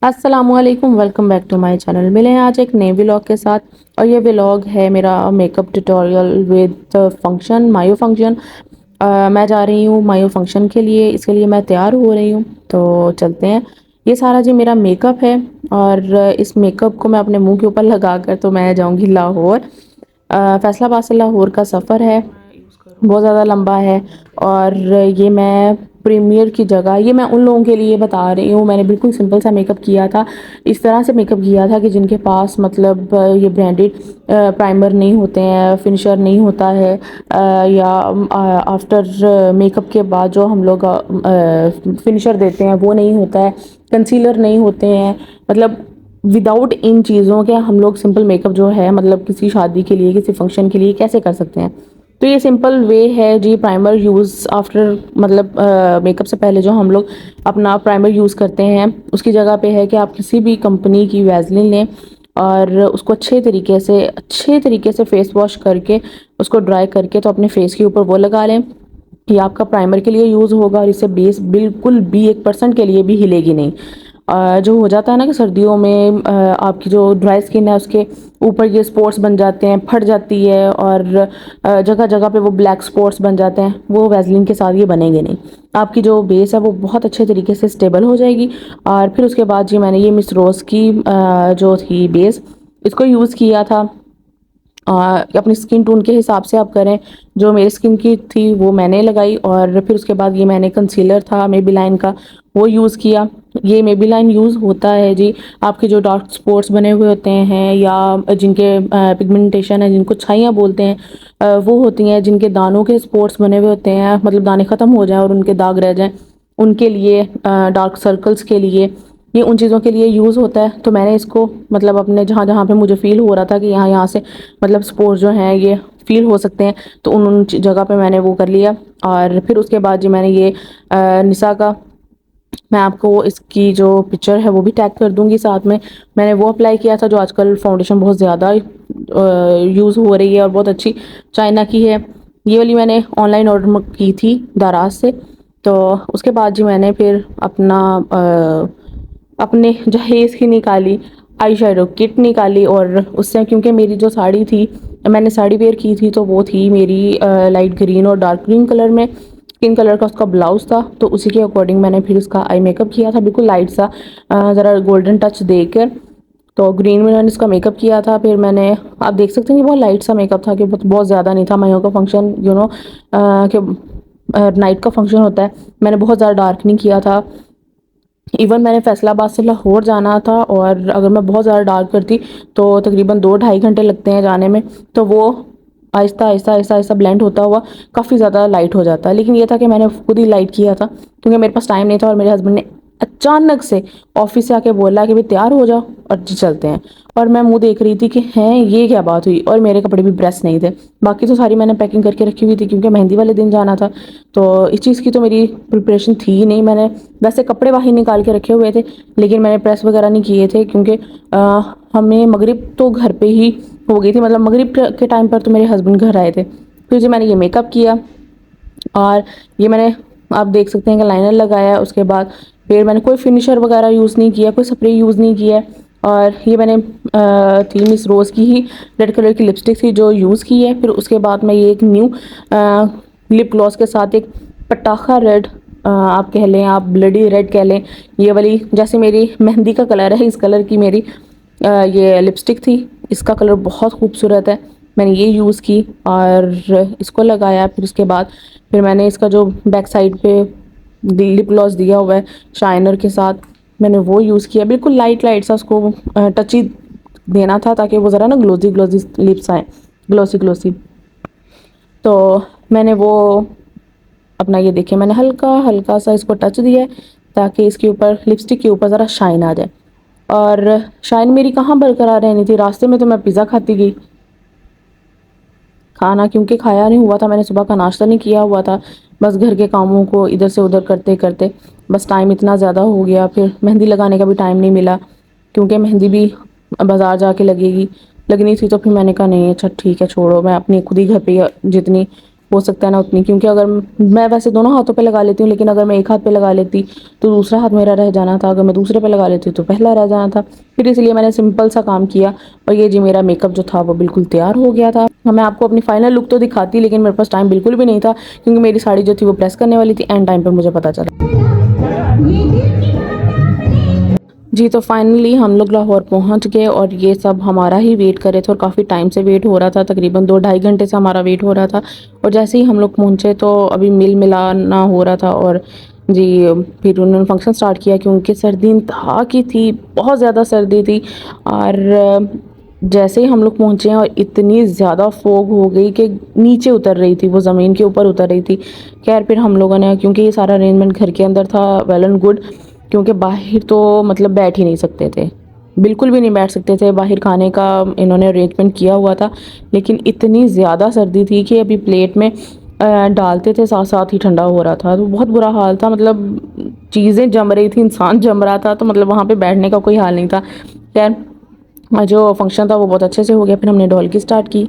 अस्सलामुअलैकुम, welcome back to my channel. मिले हैं आज एक नए व्लॉग के साथ और ये व्लॉग है मेरा makeup tutorial with function Mayun function. मैं जा रही हूँ मायो फंक्शन के लिए, इसके लिए मैं तैयार हो रही हूँ। तो चलते हैं। ये सारा जी मेरा मेकअप है और इस मेकअप को मैं अपने मुंह के ऊपर लगा कर तो मैं जाऊँगी लाहौर। फैसलाबाद से लाहौर का सफ़र है, बहुत ज़्यादा लंबा है। और ये मैं प्रीमियर की जगह, ये मैं उन लोगों के लिए बता रही हूँ। मैंने बिल्कुल सिंपल सा मेकअप किया था, इस तरह से मेकअप किया था कि जिनके पास मतलब ये ब्रांडेड प्राइमर नहीं होते हैं, फिनिशर नहीं होता है, या आफ्टर मेकअप के बाद जो हम लोग फिनिशर देते हैं वो नहीं होता है, कंसीलर नहीं होते हैं। मतलब विदाउट इन चीज़ों के हम लोग सिंपल मेकअप जो है मतलब किसी शादी के लिए, किसी फंक्शन के लिए कैसे कर सकते हैं। तो ये सिंपल वे है जी प्राइमर यूज़ आफ्टर, मतलब मेकअप से पहले जो हम लोग अपना प्राइमर यूज़ करते हैं उसकी जगह पे है कि आप किसी भी कंपनी की वैसलीन लें और उसको अच्छे तरीके से फेस वॉश करके उसको ड्राई करके तो अपने फेस के ऊपर वो लगा लें। ये आपका प्राइमर के लिए यूज़ होगा और इससे बेस बिल्कुल भी 1% के लिए भी हिलेगी नहीं। जो हो जाता है ना कि सर्दियों में आपकी जो ड्राई स्किन है उसके ऊपर ये स्पॉट्स बन जाते हैं, फट जाती है और जगह जगह पे वो ब्लैक स्पॉट्स बन जाते हैं, वो वैसलीन के साथ ये बनेंगे नहीं। आपकी जो बेस है वो बहुत अच्छे तरीके से स्टेबल हो जाएगी। और फिर उसके बाद जी मैंने ये मिस रोज़ की जो थी बेस, इसको यूज़ किया था। अपनी स्किन टोन के हिसाब से आप करें। जो मेरी स्किन की थी वो मैंने लगाई और फिर उसके बाद ये मैंने कंसीलर था मेबीलाइन का वो यूज़ किया। ये मेबीलाइन यूज़ होता है जी आपके जो डार्क स्पॉट्स बने हुए होते हैं या जिनके पिगमेंटेशन है, जिनको छाइयाँ बोलते हैं, वो होती हैं। जिनके दानों के स्पॉट्स बने हुए होते हैं, मतलब दाने ख़त्म हो जाएं और उनके दाग रह जाएं, उनके लिए, डार्क सर्कल्स के लिए, ये उन चीज़ों के लिए यूज़ होता है। तो मैंने इसको मतलब अपने जहाँ जहाँ पे मुझे फ़ील हो रहा था कि यहाँ यहाँ से मतलब स्पोर्स जो हैं ये फ़ील हो सकते हैं, तो उन उन जगह पे मैंने वो कर लिया। और फिर उसके बाद जी मैंने ये निशा का, मैं आपको इसकी जो पिक्चर है वो भी टैग कर दूंगी साथ में। मैंने वो अप्लाई किया था, जो आजकल फाउंडेशन बहुत ज़्यादा यूज़ हो रही है और बहुत अच्छी चाइना की है। ये वाली मैंने ऑनलाइन ऑर्डर की थी दाराज से। तो उसके बाद जी मैंने फिर अपना अपने जहेज़ की निकाली, आई शेडो किट निकाली। और उससे क्योंकि मेरी जो साड़ी थी, मैंने साड़ी वेयर की थी, तो वो थी मेरी लाइट ग्रीन और डार्क ग्रीन कलर में, स्किन कलर का उसका ब्लाउज़ था। तो उसी के अकॉर्डिंग मैंने फिर उसका आई मेकअप किया था, बिल्कुल लाइट सा, ज़रा गोल्डन टच देकर। तो ग्रीन में मैंने इसका मेकअप किया था। फिर मैंने, आप देख सकते हैं कि बहुत लाइट सा मेकअप था, कि बहुत ज़्यादा नहीं था। मायो का फंक्शन कि नाइट का फंक्शन होता है, मैंने बहुत ज़्यादा डार्क नहीं किया था। इवन मैंने फैसलाबाद से लाहौर जाना था और अगर मैं बहुत ज़्यादा डार्क करती तो तकरीबन 2-2.5 घंटे लगते हैं जाने में। तो वो आहिस्ता आहिस्ता आहिस्ता आहिस्ता ब्लेंड होता हुआ काफ़ी ज़्यादा लाइट हो जाता है। लेकिन ये था कि मैंने खुद ही लाइट किया था क्योंकि मेरे पास टाइम नहीं था और मेरे हस्बैंड ने अचानक से ऑफिस से आके बोला कि भाई तैयार हो जाओ और जी चलते हैं। और मैं मुंह देख रही थी कि हैं ये क्या बात हुई, और मेरे कपड़े भी प्रेस नहीं थे। बाकी तो सारी मैंने पैकिंग करके रखी हुई थी क्योंकि मेहंदी वाले दिन जाना था। तो इस चीज़ की तो मेरी प्रिपरेशन थी ही नहीं। मैंने वैसे कपड़े बाहर निकाल के रखे हुए थे, लेकिन मैंने प्रेस वगैरह नहीं किए थे क्योंकि हमें मगरिब तो घर पे ही हो गई थी। मतलब मगरिब के टाइम पर तो मेरे हस्बैंड घर आए थे। फिर जी मैंने ये मेकअप किया और ये मैंने, आप देख सकते हैं कि लाइनर लगाया। उसके बाद फिर मैंने कोई फिनिशर वगैरह यूज़ नहीं किया, कोई स्प्रे यूज़ नहीं किया। और ये मैंने थी मिस रोज़ की ही रेड कलर की लिपस्टिक थी जो यूज़ की है। फिर उसके बाद मैं ये एक न्यू लिप ग्लॉस के साथ एक पटाखा रेड, आप कह लें, आप ब्लडी रेड कह लें, ये वाली जैसे मेरी मेहंदी का कलर है इस कलर की मेरी ये लिपस्टिक थी। इसका कलर बहुत खूबसूरत है, मैंने ये यूज़ की और इसको लगाया। फिर उसके बाद फिर मैंने इसका जो बैक साइड पे लिप ग्लॉस दिया हुआ है शाइनर के साथ, मैंने वो यूज़ किया। बिल्कुल लाइट लाइट सा उसको टच ही देना था ताकि वो ज़रा ना ग्लोजी ग्लोजी लिप्स आए, ग्लोसी ग्लोसी। तो मैंने वो अपना, ये देखिए मैंने हल्का हल्का सा इसको टच दिया है ताकि इसके ऊपर, लिपस्टिक के ऊपर ज़रा शाइन आ जाए। और शाइन मेरी कहाँ बरकरार रहनी थी, रास्ते में तो मैं पिज़्ज़ा खाती गई। खाना क्योंकि खाया नहीं हुआ था, मैंने सुबह का नाश्ता नहीं किया हुआ था, बस घर के कामों को इधर से उधर करते करते बस टाइम इतना ज़्यादा हो गया। फिर मेहंदी लगाने का भी टाइम नहीं मिला क्योंकि मेहंदी भी बाज़ार जाके लगेगी, लगनी थी। तो फिर मैंने कहा नहीं, अच्छा ठीक है छोड़ो, मैं अपनी खुद ही घर पे जितनी हो सकता है ना उतनी, क्योंकि अगर मैं वैसे दोनों हाथों पे लगा लेती हूँ, लेकिन अगर मैं एक हाथ पे लगा लेती तो दूसरा हाथ मेरा रह जाना था, अगर मैं दूसरे पे लगा लेती तो पहला रह जाना था। फिर इसलिए मैंने सिंपल सा काम किया और ये जी मेरा मेकअप जो था वो बिल्कुल तैयार हो गया था। मैं आपको अपनी फाइनल लुक तो दिखाती, लेकिन मेरे पास टाइम बिल्कुल भी नहीं था, क्योंकि मेरी साड़ी जो थी वो प्रेस करने वाली थी। एंड टाइम पर मुझे पता चला। जी, तो फाइनली हम लोग लाहौर पहुंच गए और ये सब हमारा ही वेट कर रहे थे और काफ़ी टाइम से वेट हो रहा था, तकरीबन 2 ढाई घंटे से हमारा वेट हो रहा था। और जैसे ही हम लोग पहुंचे तो अभी मिल मिलाना हो रहा था और जी फिर उन्होंने फंक्शन स्टार्ट किया, क्योंकि सर्दी इंतहा की थी, बहुत ज़्यादा सर्दी थी। और जैसे ही हम लोग पहुँचे हैं और इतनी ज़्यादा फोग हो गई कि नीचे उतर रही थी, वो ज़मीन के ऊपर उतर रही थी। खैर फिर हम लोगों ने, क्योंकि ये सारा अरेंजमेंट घर के अंदर था, वेल एंड गुड, क्योंकि बाहर तो मतलब बैठ ही नहीं सकते थे, बिल्कुल भी नहीं बैठ सकते थे। बाहर खाने का इन्होंने अरेंजमेंट किया हुआ था, लेकिन इतनी ज़्यादा सर्दी थी कि अभी प्लेट में डालते थे साथ साथ ही ठंडा हो रहा था, तो बहुत बुरा हाल था। मतलब चीज़ें जम रही थी, इंसान जम रहा था, तो मतलब वहाँ पे बैठने का कोई हाल नहीं था। खैर जो फंक्शन था वो बहुत अच्छे से हो गया। फिर हमने ढोलकी स्टार्ट की।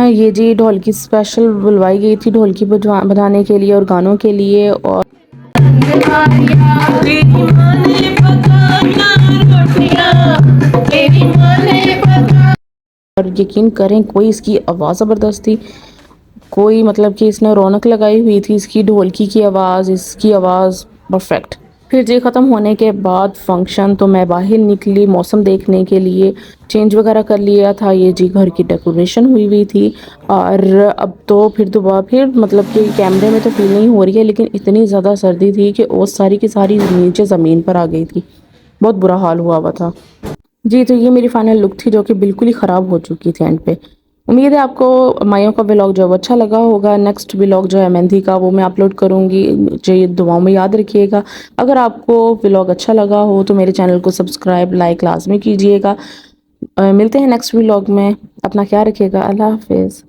ये जी ढोलकी स्पेशल बुलवाई गई थी, ढोलकी बजाने के लिए और गानों के लिए। और यकीन करें कोई इसकी आवाज़ ज़बरदस्त थी, कोई मतलब कि इसने रौनक लगाई हुई थी, इसकी ढोलकी की आवाज़, इसकी आवाज़ परफेक्ट। फिर ये ख़त्म होने के बाद फंक्शन तो मैं बाहर निकली मौसम देखने के लिए, चेंज वगैरह कर लिया था। ये जी घर की डेकोरेशन हुई हुई थी। और अब तो फिर दोबारा फिर मतलब कि कैमरे में तो फील नहीं हो रही है, लेकिन इतनी ज़्यादा सर्दी थी कि ओस सारी की सारी नीचे ज़मीन पर आ गई थी, बहुत बुरा हाल हुआ हुआ था। जी, तो ये मेरी फाइनल लुक थी, जो कि बिल्कुल ही ख़राब हो चुकी थी एंड पे। उम्मीद है आपको मायो का व्लॉग जो है वो अच्छा लगा होगा। नेक्स्ट व्लॉग जो है मेहंदी का, वो मैं अपलोड करूँगी। मुझे दुआओं में याद रखिएगा। अगर आपको व्लॉग अच्छा लगा हो तो मेरे चैनल को सब्सक्राइब लाइक लाजमी कीजिएगा। मिलते हैं नेक्स्ट व्लॉग में। अपना ख्याल रखिएगा। अल्लाह हाफिज़।